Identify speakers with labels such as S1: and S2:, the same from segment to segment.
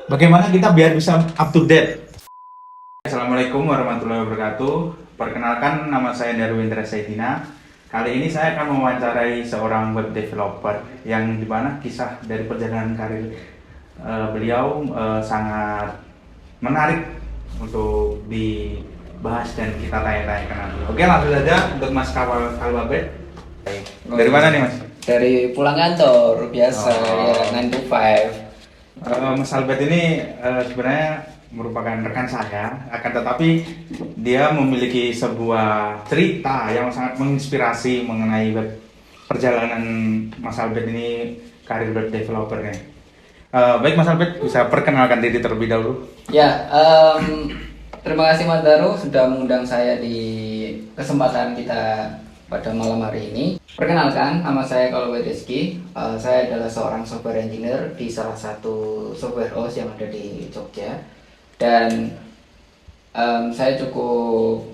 S1: Bagaimana kita biar bisa up to date? Assalamualaikum warahmatullahi wabarakatuh. Perkenalkan, nama saya Darwindra Saidina. Kali ini saya akan mewawancarai seorang web developer yang dimana kisah dari perjalanan karir beliau sangat menarik untuk dibahas dan kita tanya-tanyakan nanti. Oke, langsung saja untuk Mas Kalbabet. Dari mana nih Mas?
S2: Dari pulang kantor biasa,
S1: Oh.
S2: ya 9 to 5.
S1: Mas Albert ini sebenarnya merupakan rekan saya, akan tetapi dia memiliki sebuah cerita yang sangat menginspirasi mengenai perjalanan Mas Albert ini karir web developer nih. Baik Mas Albert, bisa perkenalkan diri terlebih dahulu.
S2: Ya, terima kasih Mas Daru sudah mengundang saya di kesempatan kita pada malam hari ini. Perkenalkan, nama saya Kalbabet Rizky. Saya adalah seorang software engineer di salah satu software house yang ada di Jogja. Dan saya cukup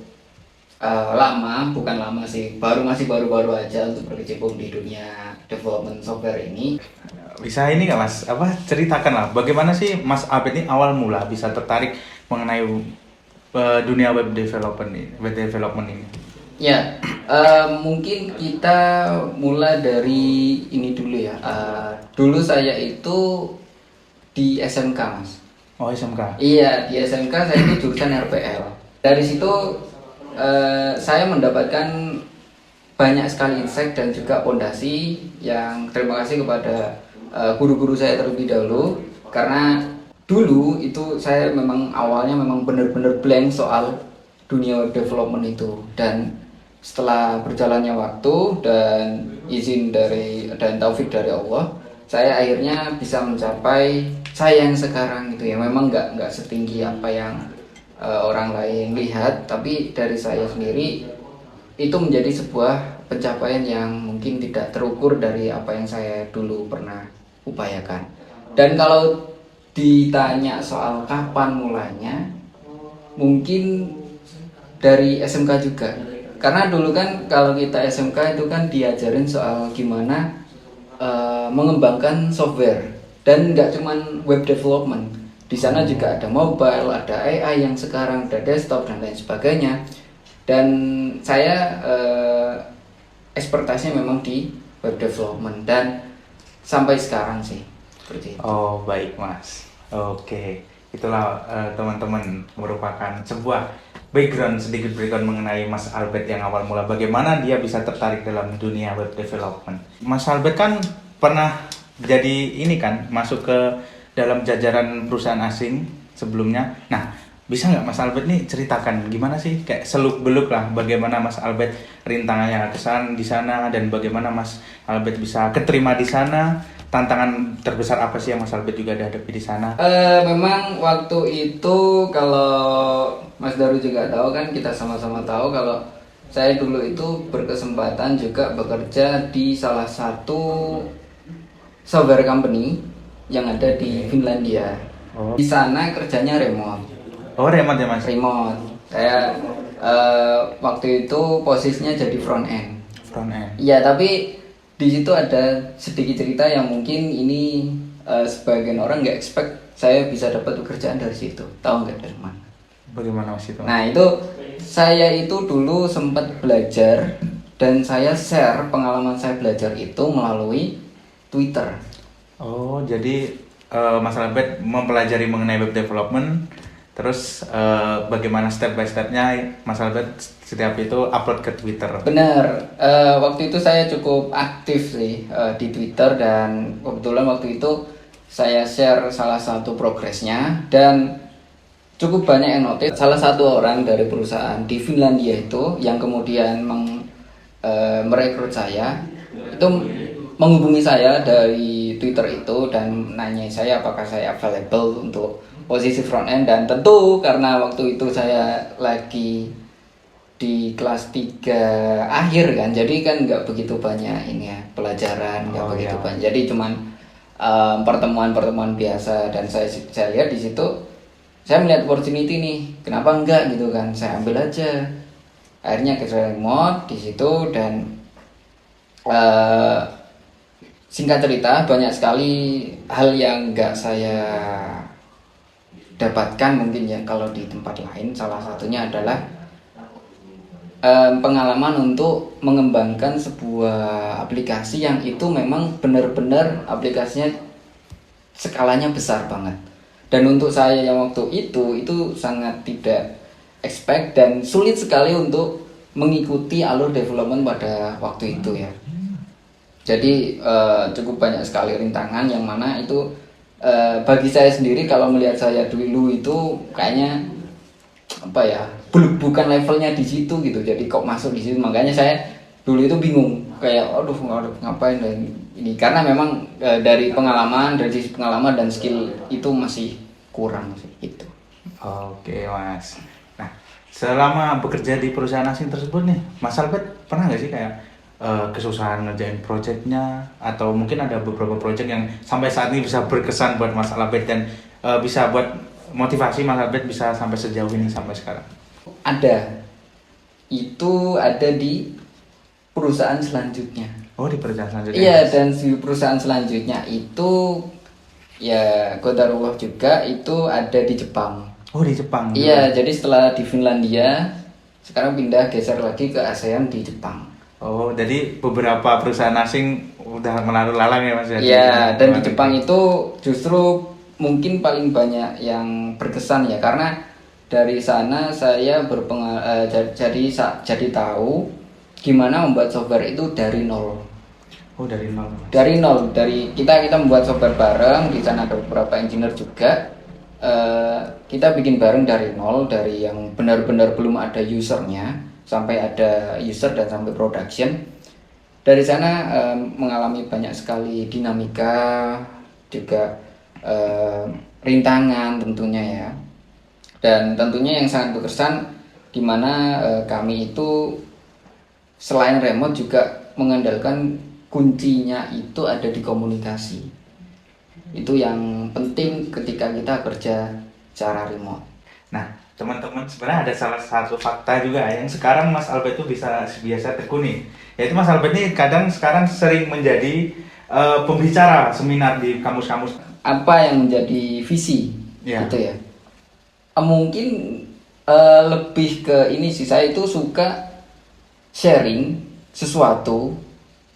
S2: lama, bukan lama sih, masih baru-baru aja untuk berkecimpung di dunia development software ini.
S1: Bisa ini nggak Mas, ceritakan lah bagaimana sih Mas Albert ini awal mula bisa tertarik mengenai dunia web development ini.
S2: Ya, mungkin kita mulai dari ini dulu ya. Dulu saya itu di SMK, Mas.
S1: Oh, SMK.
S2: Iya, di SMK saya itu jurusan RPL. Dari situ saya mendapatkan banyak sekali insight dan juga fondasi yang terima kasih kepada guru-guru saya terlebih dahulu, karena dulu itu saya memang awalnya memang benar-benar blank soal dunia web development itu. Dan setelah berjalannya waktu dan izin dan taufik dari Allah, saya akhirnya bisa mencapai saya yang sekarang gitu ya. Memang nggak setinggi apa yang orang lain lihat, tapi dari saya sendiri itu menjadi sebuah pencapaian yang mungkin tidak terukur dari apa yang saya dulu pernah upayakan. Dan kalau ditanya soal kapan mulanya, mungkin dari SMK juga. Karena dulu kan kalau kita SMK itu kan diajarin soal gimana mengembangkan software, dan nggak cuman web development. Di sana juga ada mobile, ada AI yang sekarang ada desktop dan lain sebagainya. Dan saya ekspertisnya memang di web development dan sampai sekarang sih seperti itu.
S1: Oh, baik Mas. Oke, itulah teman-teman, merupakan sebuah sedikit background mengenai Mas Albert yang awal mula bagaimana dia bisa tertarik dalam dunia web development. Mas Albert kan pernah jadi ini kan, masuk ke dalam jajaran perusahaan asing sebelumnya. Nah, bisa nggak Mas Albert nih ceritakan gimana sih, kayak seluk-beluk lah, bagaimana Mas Albert rintangannya kesan di sana dan bagaimana Mas Albert bisa keterima di sana? Tantangan terbesar apa sih yang Mas Albert juga hadapi di sana?
S2: Memang waktu itu, kalau Mas Daru juga tahu kan, kita sama-sama tahu kalau saya dulu itu berkesempatan juga bekerja di salah satu software company yang ada di Finlandia.
S1: Oh.
S2: Di sana kerjanya remote.
S1: Oh, remote ya Mas?
S2: Remote. Saya waktu itu posisinya jadi front end.
S1: Front end.
S2: Iya, tapi di situ ada sedikit cerita yang mungkin ini sebagian orang nggak expect saya bisa dapat pekerjaan dari situ. Tahu nggak dari mana?
S1: Bagaimana Mas itu?
S2: Nah, itu saya itu dulu sempat belajar dan saya share pengalaman saya belajar itu melalui Twitter.
S1: Oh, jadi Mas Albert mempelajari mengenai web development, terus bagaimana step by stepnya Mas Albert setiap itu upload ke Twitter.
S2: Benar, waktu itu saya cukup aktif sih di Twitter, dan kebetulan waktu itu saya share salah satu progresnya dan cukup banyak yang notice. Salah satu orang dari perusahaan di Finlandia itu yang kemudian merekrut saya itu menghubungi saya dari Twitter itu dan nanya saya apakah saya available untuk posisi front end. Dan tentu karena waktu itu saya lagi di kelas 3 akhir kan, jadi kan nggak begitu banyak ini ya, pelajaran nggak begitu banyak, jadi cuman pertemuan-pertemuan biasa. Dan saya lihat di situ, saya melihat opportunity nih, kenapa enggak gitu kan, saya ambil aja. Akhirnya kita remote di situ. Dan singkat cerita, banyak sekali hal yang nggak saya dapatkan mungkin ya kalau di tempat lain, salah satunya adalah pengalaman untuk mengembangkan sebuah aplikasi yang itu memang benar-benar aplikasinya skalanya besar banget. Dan untuk saya yang waktu itu sangat tidak expect dan sulit sekali untuk mengikuti alur development pada waktu itu ya. Jadi cukup banyak sekali rintangan yang mana itu bagi saya sendiri kalau melihat saya dulu itu kayaknya apa ya, bukan levelnya di situ gitu. Jadi kok masuk di situ, makanya saya dulu itu bingung kayak aduh ngapain ini, karena memang dari sisi pengalaman dan skill itu masih kurang sih itu.
S1: Oke Mas. Nah, selama bekerja di perusahaan asing tersebut nih, Mas Albert pernah nggak sih kayak kesusahan ngerjain projectnya, atau mungkin ada beberapa project yang sampai saat ini bisa berkesan buat Mas Albert dan bisa buat motivasi Mas Albert bisa sampai sejauh ini sampai sekarang?
S2: Ada, itu ada di perusahaan selanjutnya.
S1: Oh, di perusahaan selanjutnya?
S2: Iya, dan di perusahaan selanjutnya itu ya qadarullah juga itu ada di Jepang.
S1: Oh, di Jepang?
S2: Iya, jadi setelah di Finlandia sekarang pindah geser lagi ke ASEAN di Jepang.
S1: Oh, jadi beberapa perusahaan asing udah menaruh lalang ya Mas?
S2: Iya, dan di Jepang itu justru mungkin paling banyak yang berkesan ya, karena dari sana saya jadi tahu gimana membuat software itu dari nol.
S1: Oh, dari nol.
S2: Dari nol, dari kita membuat software bareng, di sana ada beberapa engineer juga. Kita bikin bareng dari nol, dari yang benar-benar belum ada usernya sampai ada user dan sampai production. Dari sana mengalami banyak sekali dinamika, juga rintangan tentunya ya. Dan tentunya yang sangat berkesan di mana kami itu selain remote juga mengandalkan kuncinya itu ada di komunikasi. Itu yang penting ketika kita kerja secara remote.
S1: Nah, teman-teman, sebenarnya ada salah satu fakta juga yang sekarang Mas Albert itu bisa biasa tekuni. Yaitu Mas Albert ini kadang sekarang sering menjadi pembicara seminar di kampus-kampus.
S2: Apa yang menjadi visi
S1: Ya.
S2: gitu ya? Mungkin lebih ke ini sih, saya itu suka sharing sesuatu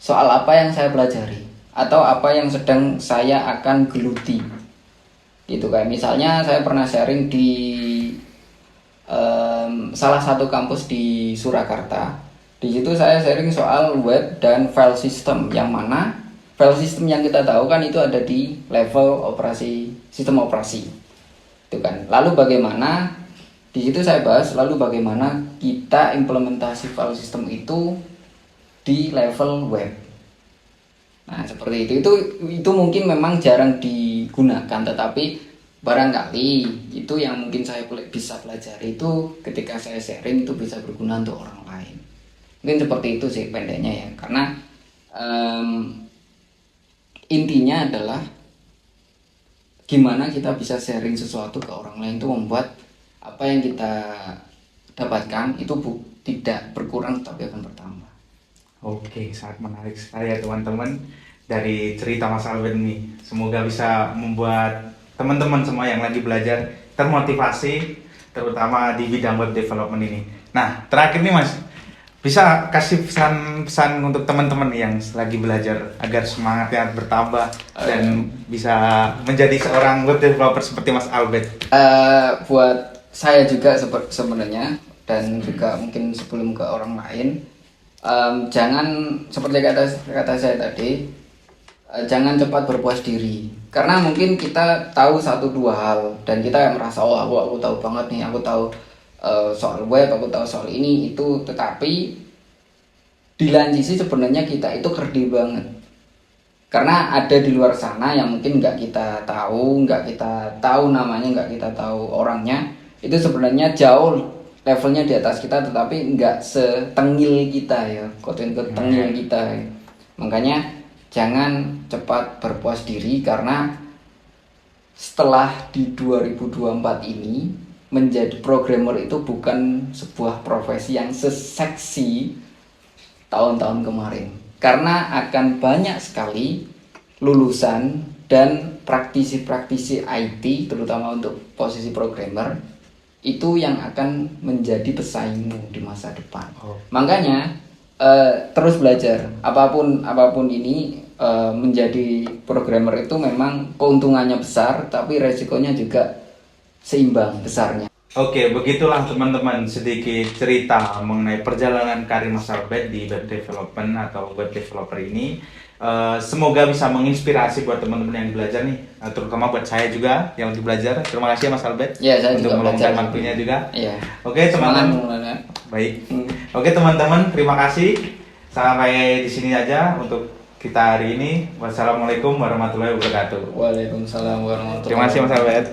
S2: soal apa yang saya pelajari atau apa yang sedang saya akan geluti gitu. Kayak misalnya saya pernah sharing di salah satu kampus di Surakarta. Di situ saya sharing soal web dan file system, yang mana file system yang kita tahu kan itu ada di level operasi, sistem operasi itu kan. Lalu bagaimana, di situ saya bahas lalu bagaimana kita implementasi file system itu di level web. Nah, seperti itu mungkin memang jarang digunakan, tetapi barangkali itu yang mungkin saya bisa pelajari itu ketika saya sharing itu bisa berguna untuk orang lain. Mungkin seperti itu sih pendeknya ya, karena intinya adalah gimana kita bisa sharing sesuatu ke orang lain itu membuat apa yang kita dapatkan itu tidak berkurang tapi akan bertambah.
S1: Oke, sangat menarik sekali ya teman-teman dari cerita Mas Albert ini. Semoga bisa membuat teman-teman semua yang lagi belajar termotivasi, terutama di bidang web development ini. Nah, terakhir nih Mas, bisa kasih pesan-pesan untuk teman-teman yang lagi belajar agar semangatnya bertambah dan bisa menjadi seorang web developer seperti Mas Albert.
S2: Buat saya juga sebenarnya, dan juga mungkin sebelum ke orang lain, jangan seperti kata saya tadi, jangan cepat berpuas diri, karena mungkin kita tahu 1-2 hal dan kita merasa oh aku tahu banget nih, aku tahu soal web, aku tahu soal ini itu, tetapi di lain sisi sebenarnya kita itu kerdil banget, karena ada di luar sana yang mungkin nggak kita tahu namanya, nggak kita tahu orangnya, itu sebenarnya jauh levelnya di atas kita, tetapi nggak setengil kita ya, quote-unquote tengil kita ya. Makanya jangan cepat berpuas diri, karena setelah di 2024 ini menjadi programmer itu bukan sebuah profesi yang seseksi tahun-tahun kemarin, karena akan banyak sekali lulusan dan praktisi-praktisi IT terutama untuk posisi programmer itu yang akan menjadi pesaingmu di masa depan. Makanya terus belajar apapun ini, menjadi programmer itu memang keuntungannya besar tapi resikonya juga seimbang besarnya.
S1: Oke, begitulah teman-teman sedikit cerita mengenai perjalanan karir Mas Albert di web development atau web developer ini. Semoga bisa menginspirasi buat teman-teman yang belajar nih, terutama buat saya juga yang lagi belajar. Terima kasih ya Mas Albert
S2: Ya, saya
S1: untuk
S2: juga
S1: meluangkan
S2: belajar.
S1: waktunya juga.
S2: Iya.
S1: Oke teman-teman,
S2: Semangat.
S1: baik. Oke teman-teman, terima kasih. Sampai di sini aja untuk kita hari ini. Wassalamualaikum warahmatullahi wabarakatuh.
S2: Waalaikumsalam warahmatullahi wabarakatuh.
S1: Terima kasih Mas Albert.